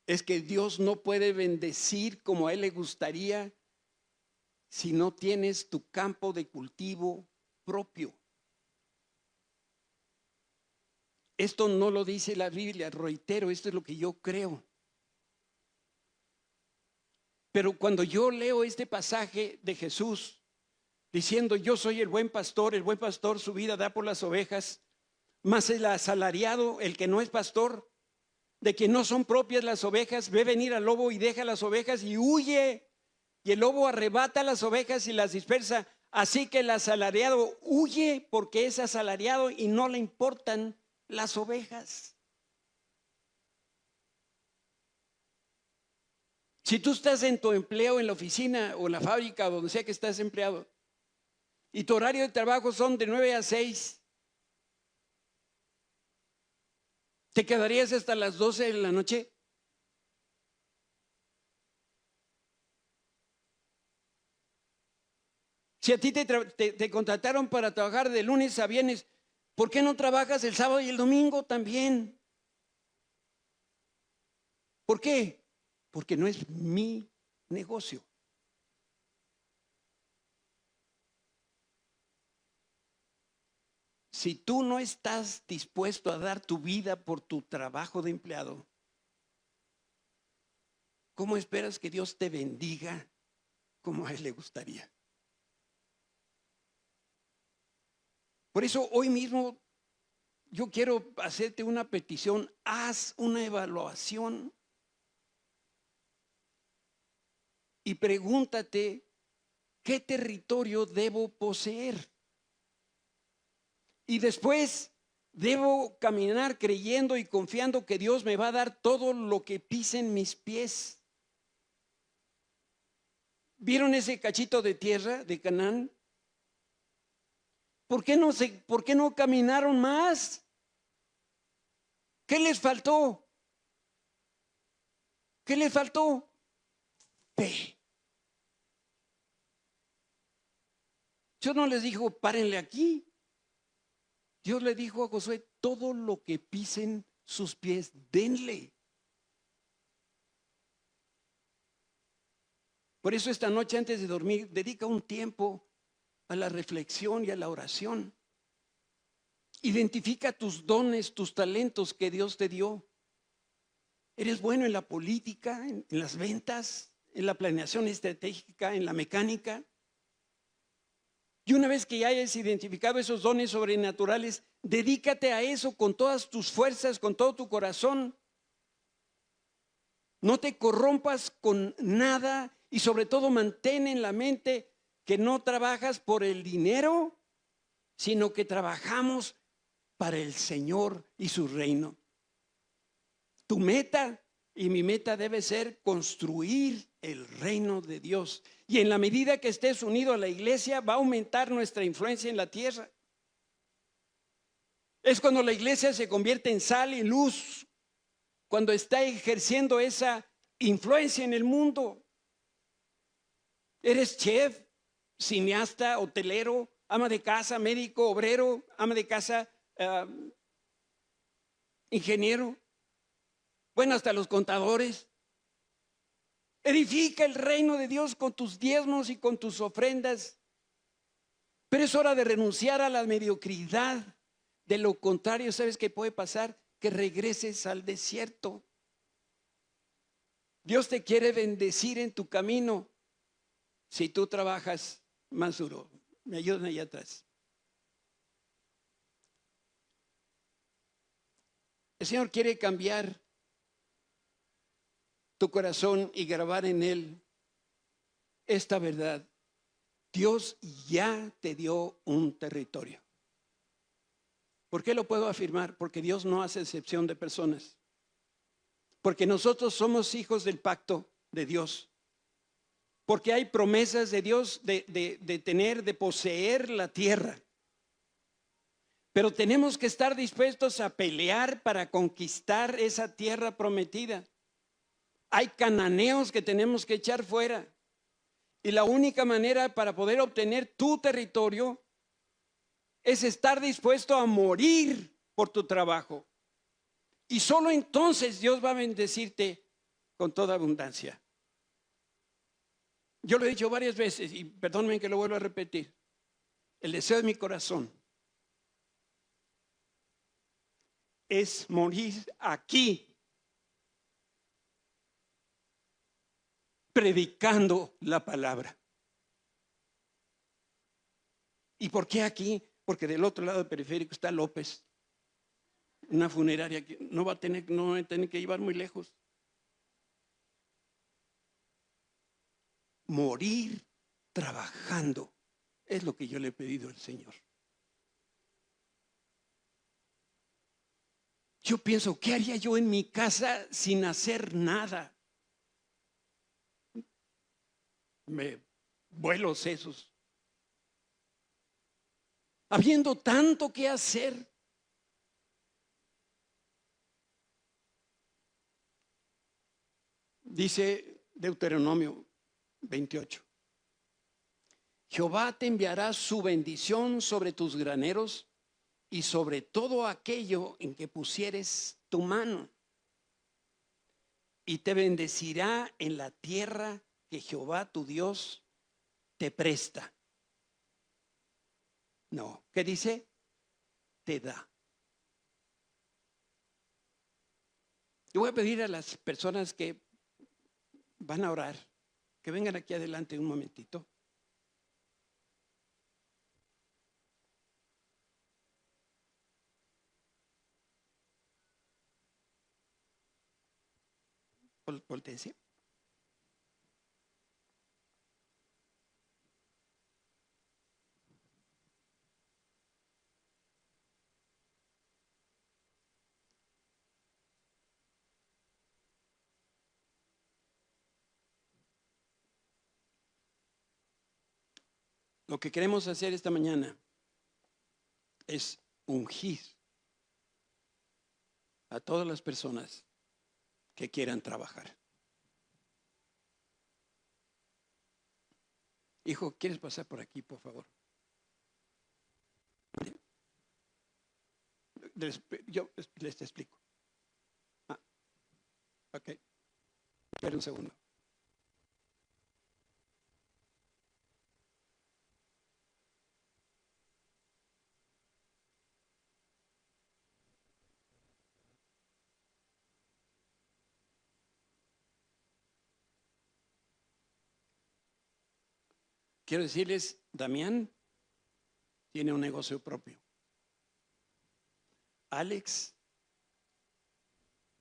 es que Dios no puede bendecir como a Él le gustaría si no tienes tu campo de cultivo propio. Esto no lo dice la Biblia, reitero, esto es lo que yo creo. Pero cuando yo leo este pasaje de Jesús diciendo: yo soy el buen pastor su vida da por las ovejas, mas el asalariado, el que no es pastor, de que no son propias las ovejas, ve venir al lobo y deja las ovejas y huye. Y el lobo arrebata las ovejas y las dispersa. Así que el asalariado huye porque es asalariado y no le importan las ovejas. Si tú estás en tu empleo, en la oficina o en la fábrica o donde sea que estás empleado, y tu horario de trabajo son de 9 a 6, ¿te quedarías hasta las 12 de la noche? Si a ti te contrataron para trabajar de lunes a viernes, ¿por qué no trabajas el sábado y el domingo también? ¿Por qué? Porque no es mi negocio. Si tú no estás dispuesto a dar tu vida por tu trabajo de empleado, ¿cómo esperas que Dios te bendiga como a Él le gustaría? Por eso hoy mismo yo quiero hacerte una petición. Haz una evaluación y pregúntate: ¿qué territorio debo poseer? Y después, ¿debo caminar creyendo y confiando que Dios me va a dar todo lo que pisen mis pies? ¿Vieron ese cachito de tierra de Canaán? ¿Por qué no caminaron más? ¿Qué les faltó? ¿Qué les faltó? Fe. Dios no les dijo: párenle aquí. Dios le dijo a Josué: todo lo que pisen sus pies, denle. Por eso esta noche, antes de dormir, dedica un tiempo a la reflexión y a la oración. Identifica tus dones, tus talentos que Dios te dio. ¿Eres bueno en la política, en las ventas, en la planeación estratégica, en la mecánica? Y una vez que ya hayas identificado esos dones sobrenaturales, dedícate a eso con todas tus fuerzas, con todo tu corazón. No te corrompas con nada y sobre todo mantén en la mente que no trabajas por el dinero, sino que trabajamos para el Señor y su reino. Tu meta Y mi meta debe ser construir el reino de Dios. Y en la medida que estés unido a la iglesia, va a aumentar nuestra influencia en la tierra. Es cuando la iglesia se convierte en sal y luz, cuando está ejerciendo esa influencia en el mundo. Eres chef, cineasta, hotelero, ama de casa, médico, obrero, ama de casa, ingeniero, bueno, hasta los contadores. Edifica el reino de Dios con tus diezmos y con tus ofrendas. Pero es hora de renunciar a la mediocridad. De lo contrario, ¿sabes qué puede pasar? Que regreses al desierto. Dios te quiere bendecir en tu camino si tú trabajas más duro. Me ayudan allá atrás. El Señor quiere cambiar tu corazón y grabar en él esta verdad. Dios ya te dio un territorio. ¿Por qué lo puedo afirmar? Porque Dios no hace excepción de personas. Porque nosotros somos hijos del pacto de Dios. Porque hay promesas de Dios de poseer la tierra. Pero tenemos que estar dispuestos a pelear para conquistar esa tierra prometida. Hay cananeos que tenemos que echar fuera. Y la única manera para poder obtener tu territorio es estar dispuesto a morir por tu trabajo. Y solo entonces Dios va a bendecirte con toda abundancia. Yo lo he dicho varias veces y perdónenme que lo vuelvo a repetir. El deseo de mi corazón es morir aquí, predicando la palabra. ¿Y por qué aquí? Porque del otro lado del periférico está López, una funeraria que no va a tener que llevar muy lejos. Morir trabajando es lo que yo le he pedido al Señor. Yo pienso, ¿qué haría yo en mi casa sin hacer nada? Me vuelo sesos. Habiendo tanto que hacer. Dice Deuteronomio 28. Jehová te enviará su bendición sobre tus graneros y sobre todo aquello en que pusieres tu mano. Y te bendecirá en la tierra que Jehová tu Dios te presta. No, ¿qué dice? Te da. Yo voy a pedir a las personas que van a orar que vengan aquí adelante un momentito. Voltéense. Lo que queremos hacer esta mañana es ungir a todas las personas que quieran trabajar. Hijo, ¿quieres pasar por aquí, por favor? Yo les explico. Ok. Espera un segundo. Quiero decirles, Damián tiene un negocio propio. Alex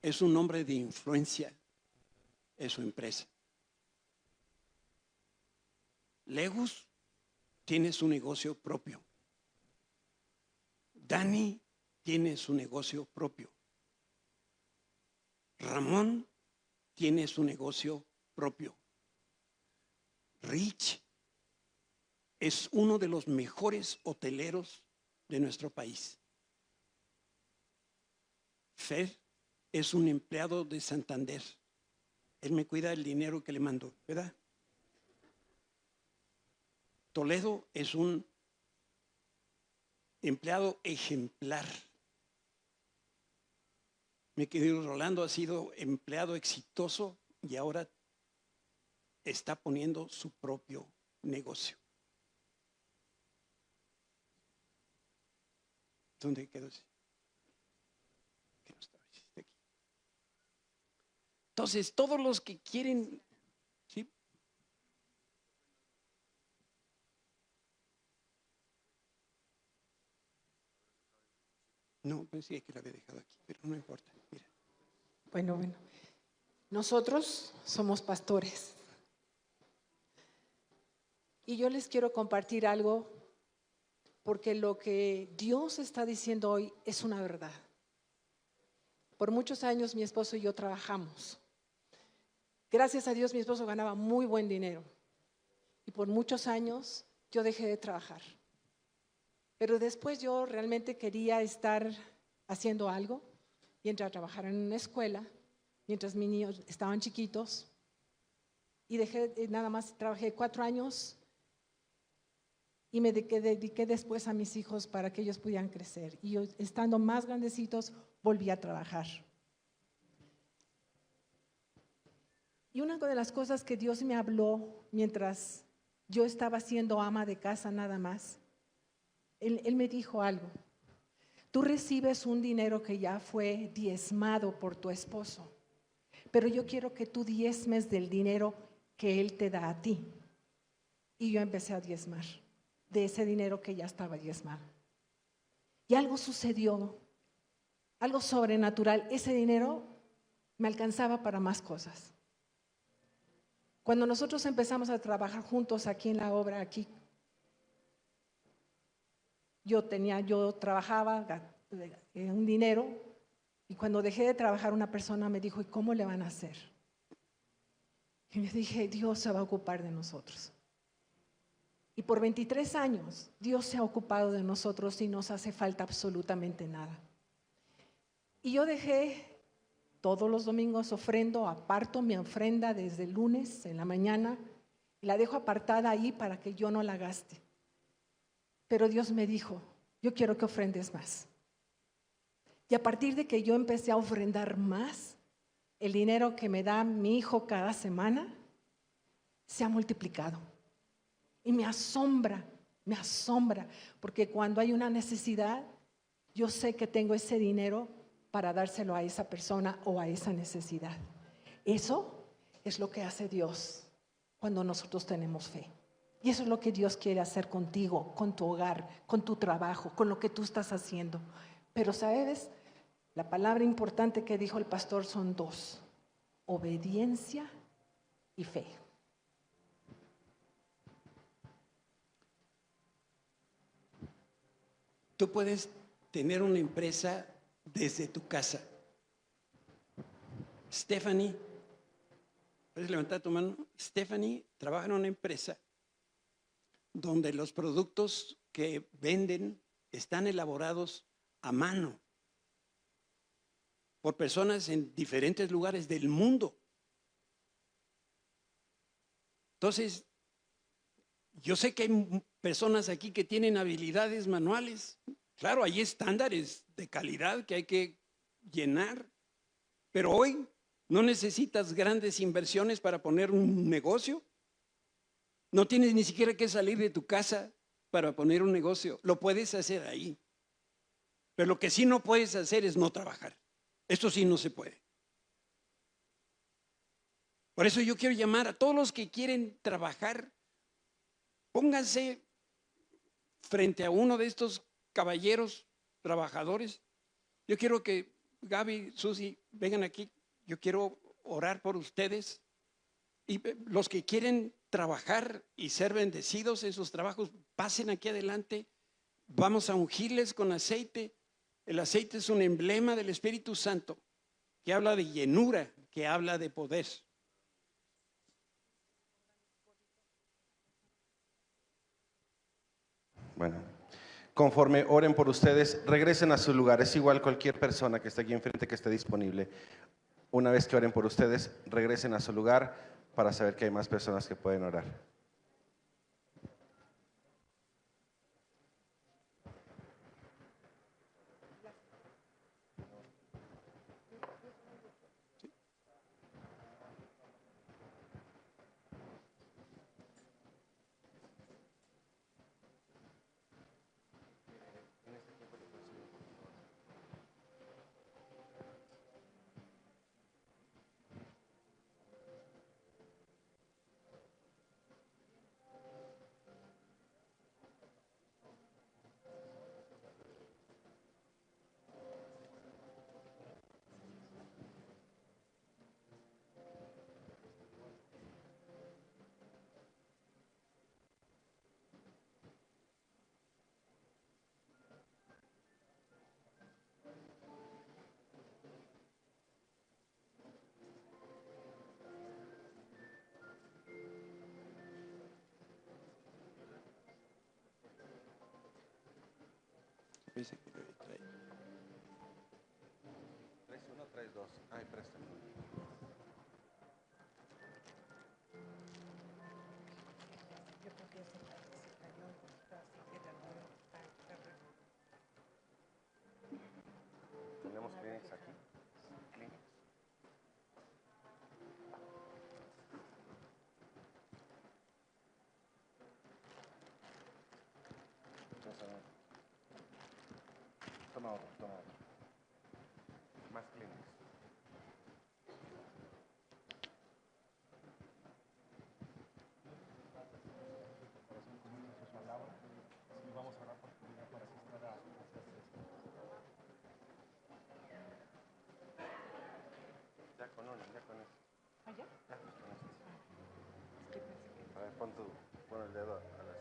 es un hombre de influencia en su empresa. Legus tiene su negocio propio. Dani tiene su negocio propio. Ramón tiene su negocio propio. Rich es uno de los mejores hoteleros de nuestro país. Fer es un empleado de Santander. Él me cuida el dinero que le mando, ¿verdad? Toledo es un empleado ejemplar. Mi querido Rolando ha sido empleado exitoso y ahora está poniendo su propio negocio. ¿Dónde quedó? Entonces, todos los que quieren, ¿sí? No, pensé que la había dejado aquí, pero no importa. Mira. Bueno. Nosotros somos pastores. Y yo les quiero compartir algo, porque lo que Dios está diciendo hoy es una verdad. Por muchos años mi esposo y yo trabajamos. Gracias a Dios mi esposo ganaba muy buen dinero. Y por muchos años yo dejé de trabajar. Pero después yo realmente quería estar haciendo algo y entré a trabajar en una escuela mientras mis niños estaban chiquitos. Y nada más trabajé 4 años y me dediqué después a mis hijos para que ellos pudieran crecer. Y yo, estando más grandecitos, volví a trabajar. Y una de las cosas que Dios me habló mientras yo estaba siendo ama de casa nada más, Él me dijo algo. Tú recibes un dinero que ya fue diezmado por tu esposo, pero yo quiero que tú diezmes del dinero que Él te da a ti. Y yo empecé a diezmar de ese dinero que ya estaba diezmado. Y algo sucedió, algo sobrenatural. Ese dinero me alcanzaba para más cosas. Cuando nosotros empezamos a trabajar juntos aquí en la obra, aquí, yo trabajaba un dinero, y cuando dejé de trabajar una persona me dijo, ¿y cómo le van a hacer? Y yo dije, Dios se va a ocupar de nosotros. Y por 23 años Dios se ha ocupado de nosotros y no nos hace falta absolutamente nada. Y yo dejé todos los domingos ofrendo, aparto mi ofrenda desde el lunes en la mañana y la dejo apartada ahí para que yo no la gaste. Pero Dios me dijo, yo quiero que ofrendes más. Y a partir de que yo empecé a ofrendar más, el dinero que me da mi hijo cada semana se ha multiplicado. Y me asombra, porque cuando hay una necesidad, yo sé que tengo ese dinero para dárselo a esa persona o a esa necesidad. Eso es lo que hace Dios cuando nosotros tenemos fe. Y eso es lo que Dios quiere hacer contigo, con tu hogar, con tu trabajo, con lo que tú estás haciendo. Pero ¿sabes? La palabra importante que dijo el pastor son 2: obediencia y fe. Tú puedes tener una empresa desde tu casa. Stephanie, ¿puedes levantar tu mano? Stephanie trabaja en una empresa donde los productos que venden están elaborados a mano por personas en diferentes lugares del mundo. Entonces, yo sé que hay personas aquí que tienen habilidades manuales. Claro, hay estándares de calidad que hay que llenar, pero hoy no necesitas grandes inversiones para poner un negocio. No tienes ni siquiera que salir de tu casa para poner un negocio. Lo puedes hacer ahí. Pero lo que sí no puedes hacer es no trabajar. Esto sí no se puede. Por eso yo quiero llamar a todos los que quieren trabajar. Pónganse frente a uno de estos caballeros trabajadores. Yo quiero que Gaby, Susi, vengan aquí. Yo quiero orar por ustedes. Y los que quieren trabajar y ser bendecidos en sus trabajos, pasen aquí adelante. Vamos a ungirles con aceite. El aceite es un emblema del Espíritu Santo. que habla de llenura, que habla de poder. Bueno, conforme oren por ustedes, regresen a su lugar. Es igual cualquier persona que esté aquí enfrente que esté disponible. Una vez que oren por ustedes, regresen a su lugar para saber que hay más personas que pueden orar. Dice que trae. ¿Traes uno o traes dos? Ay, préstame. Tenemos Kleenex aquí. Kleenex. Toma otro, toma otro. Más Kleenex. Ya con uno, ya con este. ¿Allá? Ya con este. A ver, pon el dedo a las...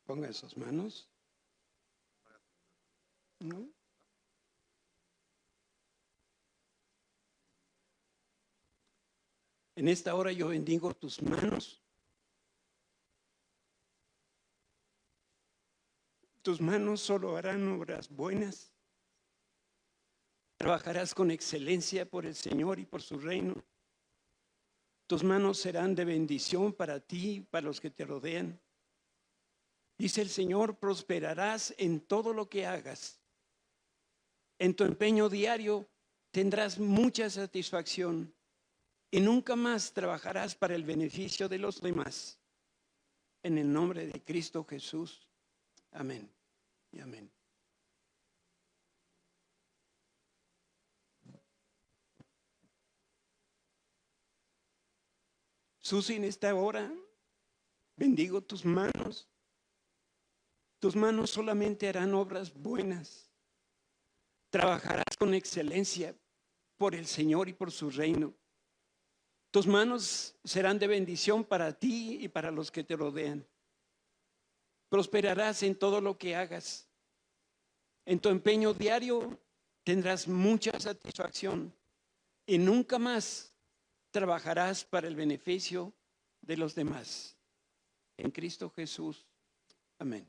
Ponga sus manos. ¿No? En esta hora yo bendigo tus manos. Tus manos solo harán obras buenas. Trabajarás con excelencia por el Señor y por su reino. Tus manos serán de bendición para ti y para los que te rodean. Dice el Señor, prosperarás en todo lo que hagas. En tu empeño diario tendrás mucha satisfacción y nunca más trabajarás para el beneficio de los demás. En el nombre de Cristo Jesús. Amén y amén. Susi, en esta hora bendigo tus manos. Tus manos solamente harán obras buenas. Trabajarás con excelencia por el Señor y por su reino. Tus manos serán de bendición para ti y para los que te rodean. Prosperarás en todo lo que hagas. En tu empeño diario tendrás mucha satisfacción y nunca más trabajarás para el beneficio de los demás. En Cristo Jesús. Amén.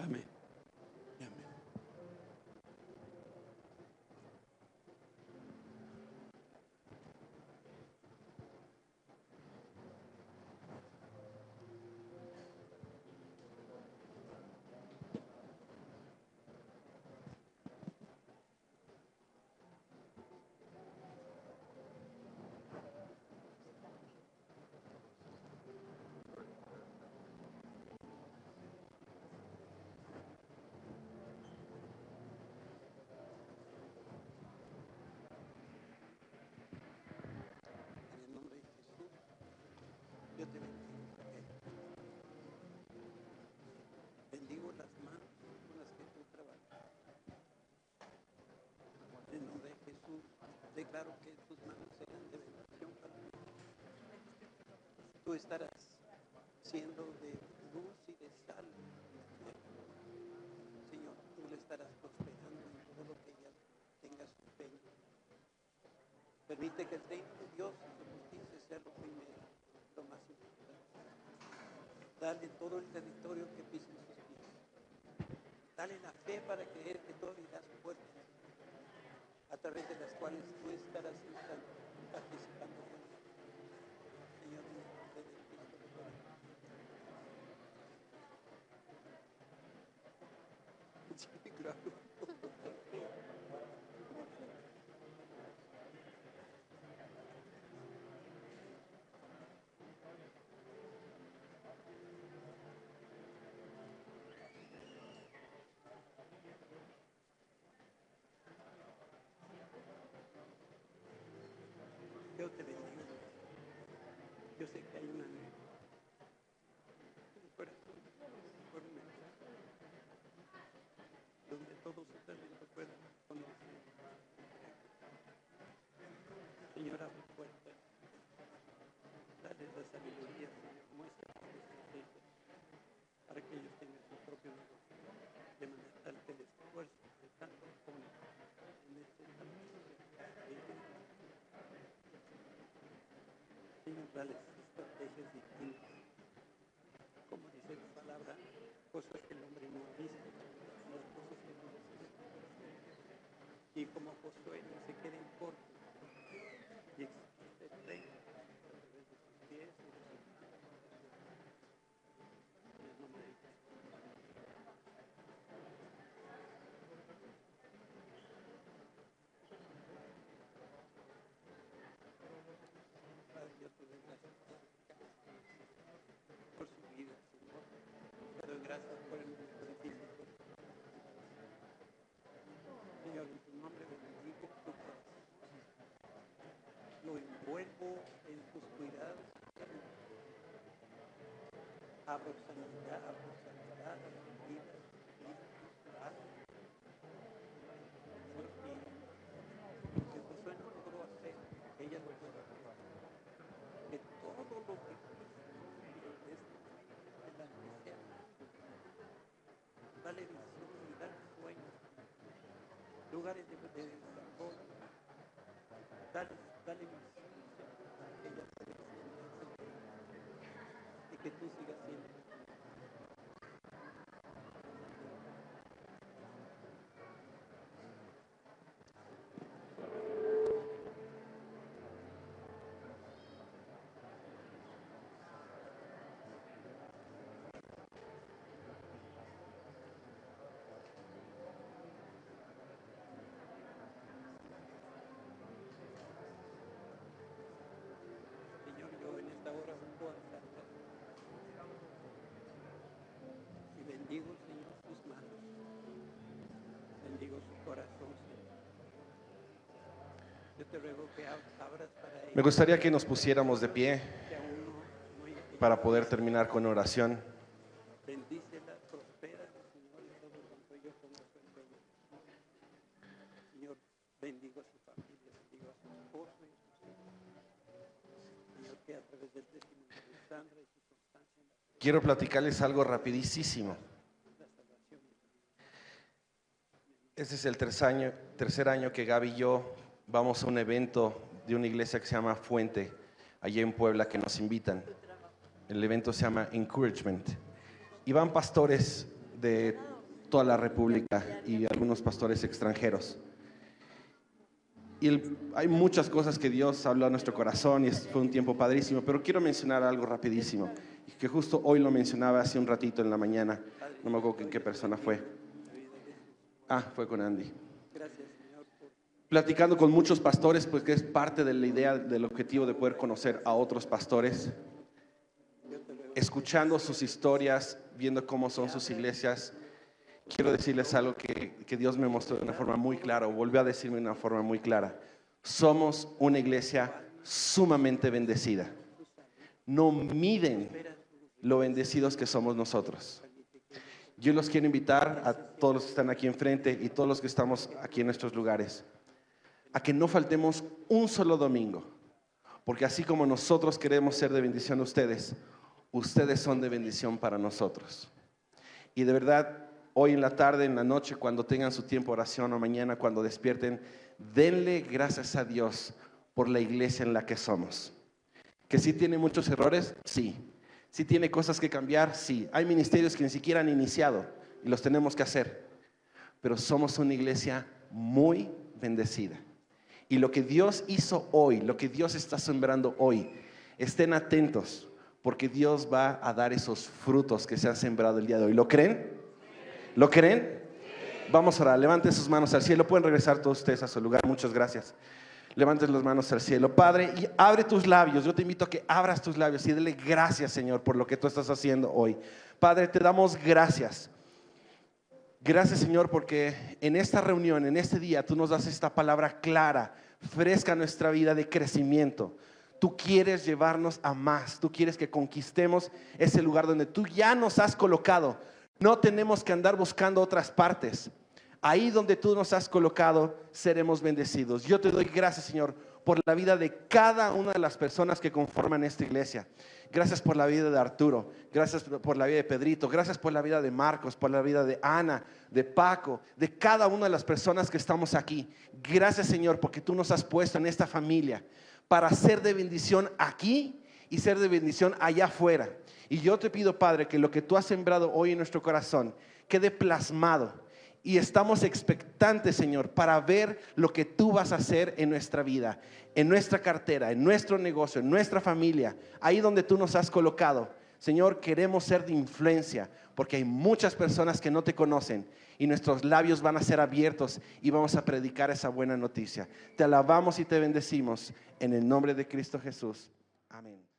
Amén. Amén. En el nombre de Jesús, yo te bendigo. Bendigo las manos con las que tú trabajas. En el nombre de Jesús, declaro que tus manos serán de bendición para mí. Tú estarás siendo de luz y de sal. Señor, tú le estarás prosperando en todo lo que ella tenga su empeño. Permite que el reino de Dios y su justicia sea lo primero, lo más importante. Dale todo el territorio que pisen sus pies. Dale la fe para creer que tú abrirás puertas a través de las cuales tú estarás participando. Señor, en el nombre de Cristo, sí, claro. Yo te bendigo. Yo sé que hay una anhelo en el corazón por un mensaje donde todo su talento pueda ponerse. Señor, abre puertas. Dale la sabiduría, Señor. Muestra tus estrategias para que ellos tengan su propio negocio. De manera tal que el esfuerzo de tanto ponen en este camino. Señor, dale estrategias distintas. Como dice la palabra, cosas que el hombre no ha visto, las cosas que no se ven. Y como Josué no se queden cortos y existe el reino a través de sus pies y de sus manos. En el nombre de Jesús. Padre, yo te doy gracias por su vida, Señor. Te doy gracias por el sacrificio. Señor, en tu nombre bendigo tu corazón. Lo envuelvo en tus cuidados. Abro sanidad a la vida, porque Josué no logró hacer, ella lo puede hacer. Que todo lo que delante sea, dale visión y dale sueños, lugares de desarrollo, dale visión para que ella pueda hacer y que tú sigas siendo. Señor, yo en esta hora vengo a alzarte y bendigo, Señor, sus manos, bendigo su corazón, Señor. Yo te ruego que abras para Me ellos, gustaría que nos pusiéramos de pie que aún no hay para poder terminar con oración. bendícela, prospera, Señor, y todo cuanto yo ponga su empeño. Señor, bendigo a su familia, bendigo a su esposo y a sus hijos. Señor, que a través del testimonio de Sandra y su constancia en la fe, Quiero platicarles algo rapidísimo. la salvación. Este es el tercer año que Gaby y yo vamos a un evento de una iglesia que se llama Fuente, allá en Puebla, que nos invitan. El evento se llama Encouragement. Y van pastores de toda la República y algunos pastores extranjeros. Y hay muchas cosas que Dios habló a nuestro corazón y fue un tiempo padrísimo, pero quiero mencionar algo rapidísimo, que justo hoy lo mencionaba hace un ratito en la mañana, no me acuerdo en qué persona fue. Fue con Andy. Platicando con muchos pastores, pues que es parte de la idea, del objetivo de poder conocer a otros pastores, escuchando sus historias, viendo cómo son sus iglesias. Quiero decirles algo que Dios me mostró de una forma muy clara, o volvió a decirme de una forma muy clara. Somos una iglesia sumamente bendecida. No miden lo bendecidos que somos nosotros. Yo los quiero invitar a todos los que están aquí enfrente y todos los que estamos aquí en nuestros lugares, a que no faltemos un solo domingo, porque así como nosotros queremos ser de bendición a ustedes, ustedes son de bendición para nosotros. Y de verdad, hoy en la tarde, en la noche, cuando tengan su tiempo de oración o mañana cuando despierten, denle gracias a Dios por la iglesia en la que somos. ¿Que sí tiene muchos errores? Sí. ¿Sí tiene cosas que cambiar? Sí. Hay ministerios que ni siquiera han iniciado y los tenemos que hacer. Pero somos una iglesia muy bendecida. Y lo que Dios hizo hoy, lo que Dios está sembrando hoy, estén atentos, porque Dios va a dar esos frutos que se han sembrado el día de hoy. ¿Lo creen? ¿Lo creen? Vamos a orar. Levanten sus manos al cielo. Pueden regresar todos ustedes a su lugar. Muchas gracias. Levanten las manos al cielo. Padre, y abre tus labios. Yo te invito a que abras tus labios y dile gracias, Señor, por lo que tú estás haciendo hoy. Padre, te damos gracias. Gracias, Señor, porque en esta reunión, en este día, tú nos das esta palabra clara, fresca a nuestra vida de crecimiento. Tú quieres llevarnos a más. Tú quieres que conquistemos ese lugar donde tú ya nos has colocado. No tenemos que andar buscando otras partes. Ahí donde tú nos has colocado, seremos bendecidos. Yo te doy gracias, Señor, por la vida de cada una de las personas que conforman esta iglesia. Gracias por la vida de Arturo, gracias por la vida de Pedrito, gracias por la vida de Marcos, por la vida de Ana, de Paco, de cada una de las personas que estamos aquí. Gracias, Señor, porque tú nos has puesto en esta familia para ser de bendición aquí y ser de bendición allá afuera. Y yo te pido, Padre, que lo que tú has sembrado hoy en nuestro corazón quede plasmado. Y estamos expectantes, Señor, para ver lo que tú vas a hacer en nuestra vida, en nuestra cartera, en nuestro negocio, en nuestra familia, ahí donde tú nos has colocado. Señor, queremos ser de influencia, porque hay muchas personas que no te conocen y nuestros labios van a ser abiertos y vamos a predicar esa buena noticia. Te alabamos y te bendecimos en el nombre de Cristo Jesús. Amén.